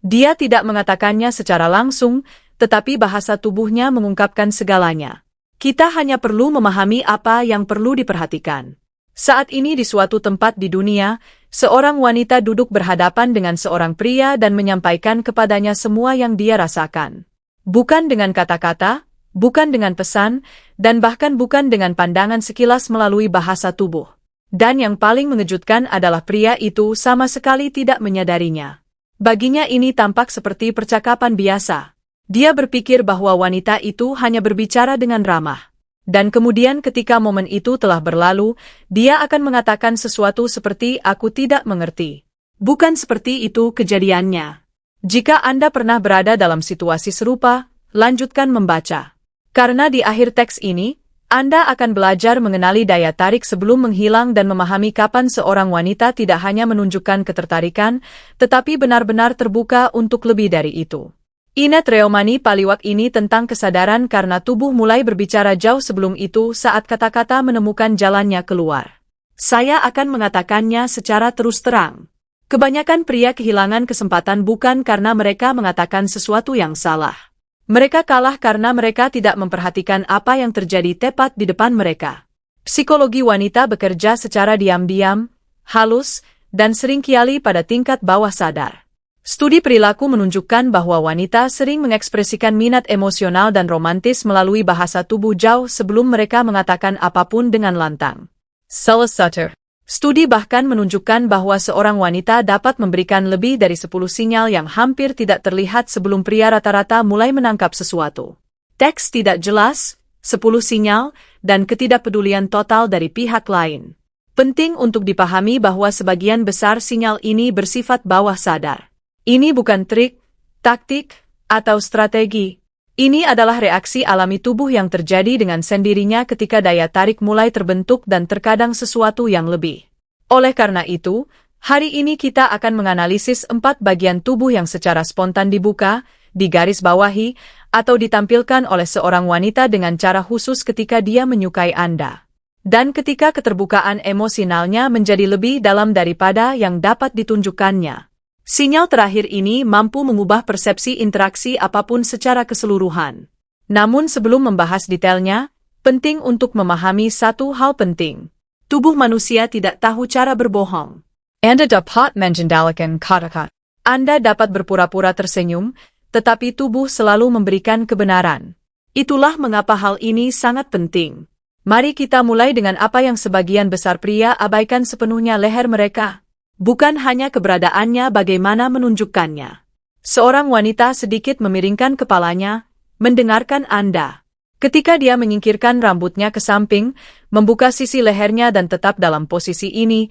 Dia tidak mengatakannya secara langsung, tetapi bahasa tubuhnya mengungkapkan segalanya. Kita hanya perlu memahami apa yang perlu diperhatikan. Saat ini di suatu tempat di dunia, seorang wanita duduk berhadapan dengan seorang pria dan menyampaikan kepadanya semua yang dia rasakan. Bukan dengan kata-kata, bukan dengan pesan, dan bahkan bukan dengan pandangan sekilas melalui bahasa tubuh. Dan yang paling mengejutkan adalah pria itu sama sekali tidak menyadarinya. Baginya ini tampak seperti percakapan biasa. Dia berpikir bahwa wanita itu hanya berbicara dengan ramah. Dan kemudian ketika momen itu telah berlalu, dia akan mengatakan sesuatu seperti "aku tidak mengerti". Bukan seperti itu kejadiannya. Jika Anda pernah berada dalam situasi serupa, lanjutkan membaca. Karena di akhir teks ini, Anda akan belajar mengenali daya tarik sebelum menghilang dan memahami kapan seorang wanita tidak hanya menunjukkan ketertarikan, tetapi benar-benar terbuka untuk lebih dari itu. Ine Treomani Paliwak ini tentang kesadaran karena tubuh mulai berbicara jauh sebelum itu saat kata-kata menemukan jalannya keluar. Saya akan mengatakannya secara terus terang. Kebanyakan pria kehilangan kesempatan bukan karena mereka mengatakan sesuatu yang salah. Mereka kalah karena mereka tidak memperhatikan apa yang terjadi tepat di depan mereka. Psikologi wanita bekerja secara diam-diam, halus, dan seringkali pada tingkat bawah sadar. Studi perilaku menunjukkan bahwa wanita sering mengekspresikan minat emosional dan romantis melalui bahasa tubuh jauh sebelum mereka mengatakan apapun dengan lantang. Salah Sutter. Studi bahkan menunjukkan bahwa seorang wanita dapat memberikan lebih dari 10 sinyal yang hampir tidak terlihat sebelum pria rata-rata mulai menangkap sesuatu. Teks tidak jelas, 10 sinyal, dan ketidakpedulian total dari pihak lain. Penting untuk dipahami bahwa sebagian besar sinyal ini bersifat bawah sadar. Ini bukan trik, taktik, atau strategi. Ini adalah reaksi alami tubuh yang terjadi dengan sendirinya ketika daya tarik mulai terbentuk dan terkadang sesuatu yang lebih. Oleh karena itu, hari ini kita akan menganalisis 4 bagian tubuh yang secara spontan dibuka, digarisbawahi, atau ditampilkan oleh seorang wanita dengan cara khusus ketika dia menyukai Anda. Dan ketika keterbukaan emosionalnya menjadi lebih dalam daripada yang dapat ditunjukkannya. Sinyal terakhir ini mampu mengubah persepsi interaksi apapun secara keseluruhan. Namun sebelum membahas detailnya, penting untuk memahami satu hal penting. Tubuh manusia tidak tahu cara berbohong. Anda dapat mengendalikan kata-kata. Anda dapat berpura-pura tersenyum, tetapi tubuh selalu memberikan kebenaran. Itulah mengapa hal ini sangat penting. Mari kita mulai dengan apa yang sebagian besar pria abaikan sepenuhnya leher mereka. Bukan hanya keberadaannya bagaimana menunjukkannya. Seorang wanita sedikit memiringkan kepalanya, mendengarkan Anda. Ketika dia menyingkirkan rambutnya ke samping, membuka sisi lehernya dan tetap dalam posisi ini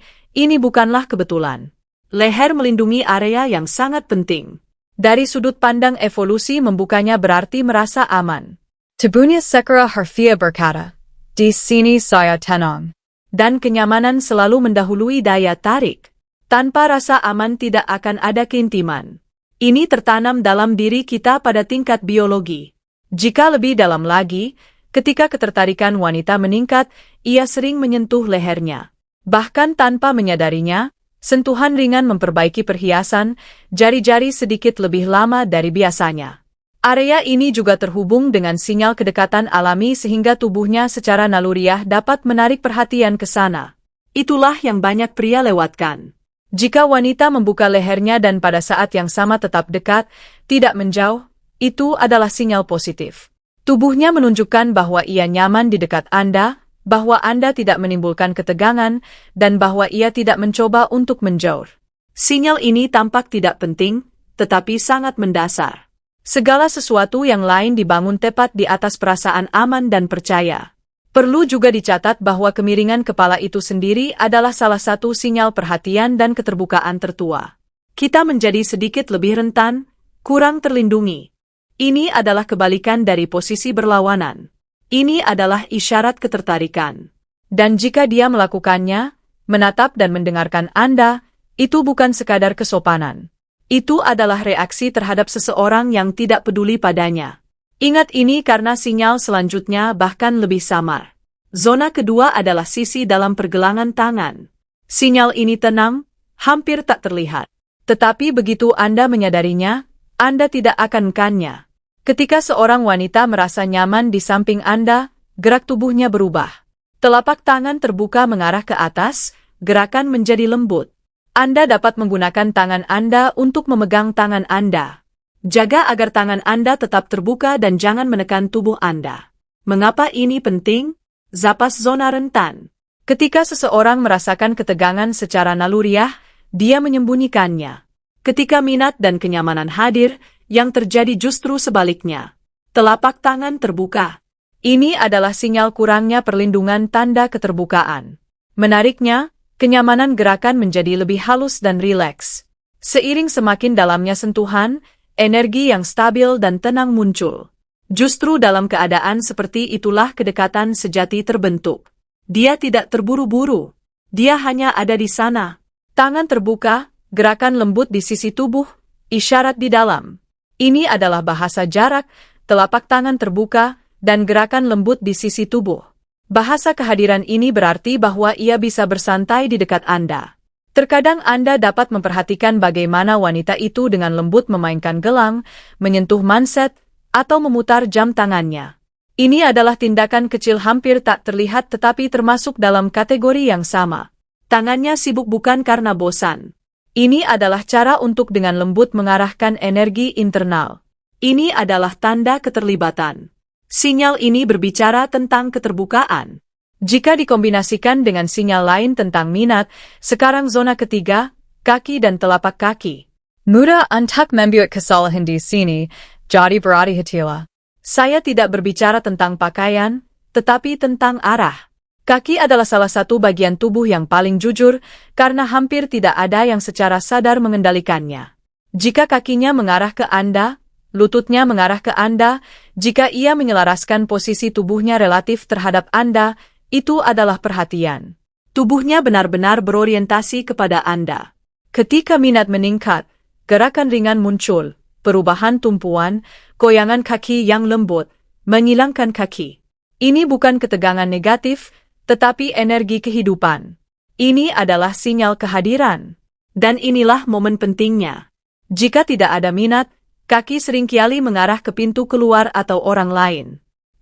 bukanlah kebetulan. Leher melindungi area yang sangat penting. Dari sudut pandang evolusi membukanya berarti merasa aman. Tubuhnya segera harfiah berkata, "Di sini saya tenang." Dan kenyamanan selalu mendahului daya tarik. Tanpa rasa aman tidak akan ada keintiman. Ini tertanam dalam diri kita pada tingkat biologi. Jika lebih dalam lagi, ketika ketertarikan wanita meningkat, ia sering menyentuh lehernya. Bahkan tanpa menyadarinya, sentuhan ringan memperbaiki perhiasan, jari-jari sedikit lebih lama dari biasanya. Area ini juga terhubung dengan sinyal kedekatan alami sehingga tubuhnya secara naluriah dapat menarik perhatian ke sana. Itulah yang banyak pria lewatkan. Jika wanita membuka lehernya dan pada saat yang sama tetap dekat, tidak menjauh, itu adalah sinyal positif. Tubuhnya menunjukkan bahwa ia nyaman di dekat Anda, bahwa Anda tidak menimbulkan ketegangan, dan bahwa ia tidak mencoba untuk menjauh. Sinyal ini tampak tidak penting, tetapi sangat mendasar. Segala sesuatu yang lain dibangun tepat di atas perasaan aman dan percaya. Perlu juga dicatat bahwa kemiringan kepala itu sendiri adalah salah satu sinyal perhatian dan keterbukaan tertua. Kita menjadi sedikit lebih rentan, kurang terlindungi. Ini adalah kebalikan dari posisi berlawanan. Ini adalah isyarat ketertarikan. Dan jika dia melakukannya, menatap dan mendengarkan Anda, itu bukan sekadar kesopanan. Itu adalah reaksi terhadap seseorang yang tidak peduli padanya. Ingat ini karena sinyal selanjutnya bahkan lebih samar. Zona kedua adalah sisi dalam pergelangan tangan. Sinyal ini tenang, hampir tak terlihat. Tetapi begitu Anda menyadarinya, Anda tidak akan kannya. Ketika seorang wanita merasa nyaman di samping Anda, gerak tubuhnya berubah. Telapak tangan terbuka mengarah ke atas, gerakan menjadi lembut. Anda dapat menggunakan tangan Anda untuk memegang tangan Anda. Jaga agar tangan Anda tetap terbuka dan jangan menekan tubuh Anda. Mengapa ini penting? Zapas zona rentan. Ketika seseorang merasakan ketegangan secara naluriah, dia menyembunyikannya. Ketika minat dan kenyamanan hadir, yang terjadi justru sebaliknya. Telapak tangan terbuka. Ini adalah sinyal kurangnya perlindungan tanda keterbukaan. Menariknya, kenyamanan gerakan menjadi lebih halus dan rileks. Seiring semakin dalamnya sentuhan, energi yang stabil dan tenang muncul. Justru dalam keadaan seperti itulah kedekatan sejati terbentuk. Dia tidak terburu-buru. Dia hanya ada di sana. Tangan terbuka, gerakan lembut di sisi tubuh, isyarat di dalam. Ini adalah bahasa jarak, telapak tangan terbuka, dan gerakan lembut di sisi tubuh. Bahasa kehadiran ini berarti bahwa ia bisa bersantai di dekat Anda. Terkadang Anda dapat memperhatikan bagaimana wanita itu dengan lembut memainkan gelang, menyentuh manset, atau memutar jam tangannya. Ini adalah tindakan kecil hampir tak terlihat tetapi termasuk dalam kategori yang sama. Tangannya sibuk bukan karena bosan. Ini adalah cara untuk dengan lembut mengarahkan energi internal. Ini adalah tanda keterlibatan. Sinyal ini berbicara tentang keterbukaan. Jika dikombinasikan dengan sinyal lain tentang minat, sekarang zona ketiga, kaki dan telapak kaki. Mudah untuk membuat kesalahan di sini, jadi berhati-hatilah. Saya tidak berbicara tentang pakaian, tetapi tentang arah. Kaki adalah salah satu bagian tubuh yang paling jujur, karena hampir tidak ada yang secara sadar mengendalikannya. Jika kakinya mengarah ke Anda, lututnya mengarah ke Anda, jika ia menyelaraskan posisi tubuhnya relatif terhadap Anda, itu adalah perhatian. Tubuhnya benar-benar berorientasi kepada Anda. Ketika minat meningkat, gerakan ringan muncul, perubahan tumpuan, goyangan kaki yang lembut, menyilangkan kaki. Ini bukan ketegangan negatif, tetapi energi kehidupan. Ini adalah sinyal kehadiran. Dan inilah momen pentingnya. Jika tidak ada minat, kaki seringkali mengarah ke pintu keluar atau orang lain.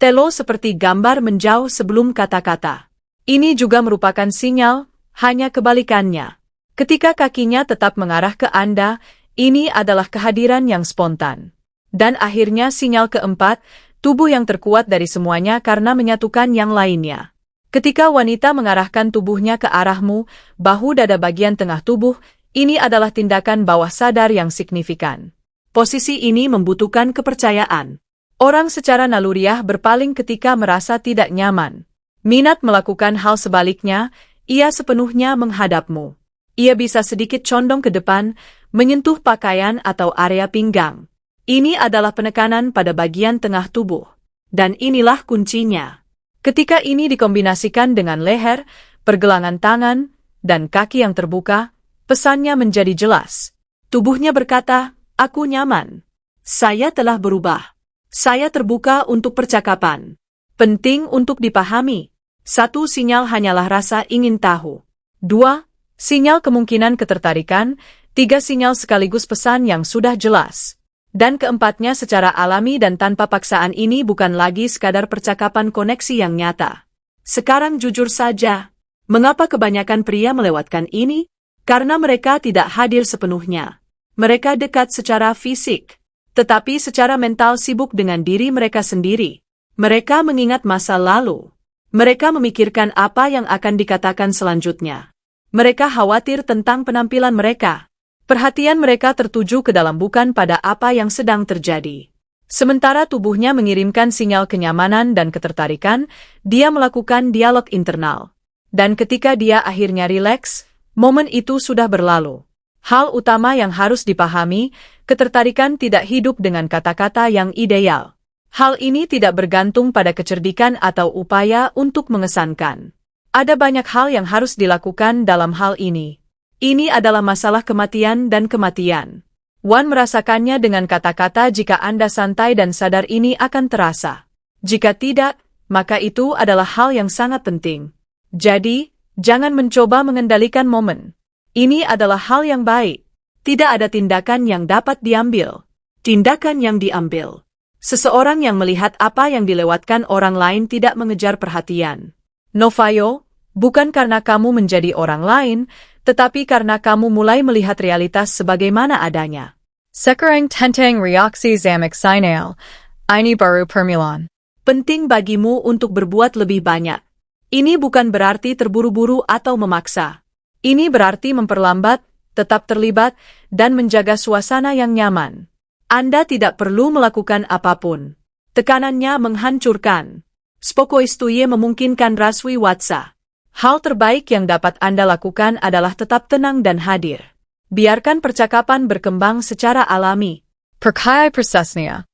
Telo seperti gambar menjauh sebelum kata-kata. Ini juga merupakan sinyal, hanya kebalikannya. Ketika kakinya tetap mengarah ke Anda, ini adalah kehadiran yang spontan. Dan akhirnya sinyal keempat, tubuh yang terkuat dari semuanya karena menyatukan yang lainnya. Ketika wanita mengarahkan tubuhnya ke arahmu, bahu dada bagian tengah tubuh, ini adalah tindakan bawah sadar yang signifikan. Posisi ini membutuhkan kepercayaan. Orang secara naluriah berpaling ketika merasa tidak nyaman. Minat melakukan hal sebaliknya, ia sepenuhnya menghadapmu. Ia bisa sedikit condong ke depan, menyentuh pakaian atau area pinggang. Ini adalah penekanan pada bagian tengah tubuh. Dan inilah kuncinya. Ketika ini dikombinasikan dengan leher, pergelangan tangan, dan kaki yang terbuka, pesannya menjadi jelas. Tubuhnya berkata, "Aku nyaman. Saya telah berubah. Saya terbuka untuk percakapan." Penting untuk dipahami. 1. Sinyal hanyalah rasa ingin tahu. 2. Sinyal kemungkinan ketertarikan. 3. Sinyal sekaligus pesan yang sudah jelas. Dan keempatnya secara alami dan tanpa paksaan ini bukan lagi sekadar percakapan koneksi yang nyata. Sekarang jujur saja, mengapa kebanyakan pria melewatkan ini? Karena mereka tidak hadir sepenuhnya. Mereka dekat secara fisik, tetapi secara mental sibuk dengan diri mereka sendiri. Mereka mengingat masa lalu. Mereka memikirkan apa yang akan dikatakan selanjutnya. Mereka khawatir tentang penampilan mereka. Perhatian mereka tertuju ke dalam bukan pada apa yang sedang terjadi. Sementara tubuhnya mengirimkan sinyal kenyamanan dan ketertarikan, dia melakukan dialog internal. Dan ketika dia akhirnya rileks, momen itu sudah berlalu. Hal utama yang harus dipahami, ketertarikan tidak hidup dengan kata-kata yang ideal. Hal ini tidak bergantung pada kecerdikan atau upaya untuk mengesankan. Ada banyak hal yang harus dilakukan dalam hal ini. Ini adalah masalah kematian dan kematian. Wan merasakannya dengan kata-kata jika Anda santai dan sadar ini akan terasa. Jika tidak, maka itu adalah hal yang sangat penting. Jadi, jangan mencoba mengendalikan momen. Ini adalah hal yang baik. Tidak ada tindakan yang dapat diambil. Tindakan yang diambil. Seseorang yang melihat apa yang dilewatkan orang lain tidak mengejar perhatian. Novayo, bukan karena kamu menjadi orang lain, tetapi karena kamu mulai melihat realitas sebagaimana adanya. Sekarang tentang reaksi zamak sinal, ini baru permulaan. Penting bagimu untuk berbuat lebih banyak. Ini bukan berarti terburu-buru atau memaksa. Ini berarti memperlambat, tetap terlibat, dan menjaga suasana yang nyaman. Anda tidak perlu melakukan apapun. Tekanannya menghancurkan. Spokoistuye memungkinkan raswi watsa. Hal terbaik yang dapat Anda lakukan adalah tetap tenang dan hadir. Biarkan percakapan berkembang secara alami. Perkaya persesnia.